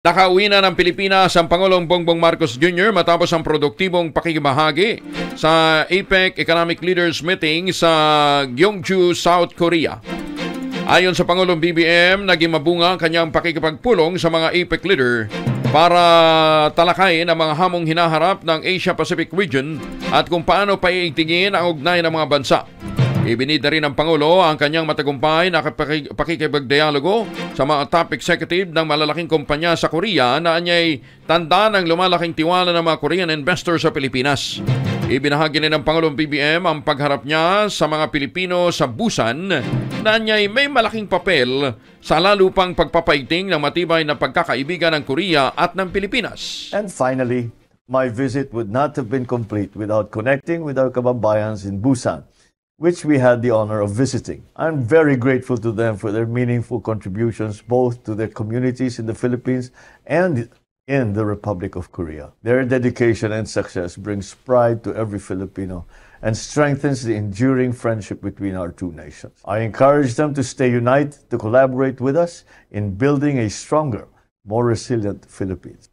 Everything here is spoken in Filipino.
Nakauwi na ng Pilipinas ang Pangulong Bongbong Marcos Jr. matapos ang produktibong pakikibahagi sa APEC Economic Leaders Meeting sa Gyeongju, South Korea. Ayon sa Pangulong BBM, naging mabunga ang kanyang pakikipagpulong sa mga APEC leader para talakayin ang mga hamong hinaharap ng Asia-Pacific region at kung paano paiigtingin ang ugnayan ng mga bansa. Ibinida rin ng Pangulo ang kanyang matagumpay na pakikipagdialogo sa mga top executive ng malalaking kumpanya sa Korea na anyay tanda ng lumalaking tiwala ng mga Korean investors sa Pilipinas. Ibinahagi rin ng Pangulong BBM ang pagharap niya sa mga Pilipino sa Busan na anyay may malaking papel sa lalo pang pagpapaigting ng matibay na pagkakaibigan ng Korea at ng Pilipinas. And finally, my visit would not have been complete without connecting with our kababayans in Busan, which we had the honor of visiting. I'm very grateful to them for their meaningful contributions both to their communities in the Philippines and in the Republic of Korea. Their dedication and success brings pride to every Filipino and strengthens the enduring friendship between our two nations. I encourage them to stay united, to collaborate with us in building a stronger, more resilient Philippines.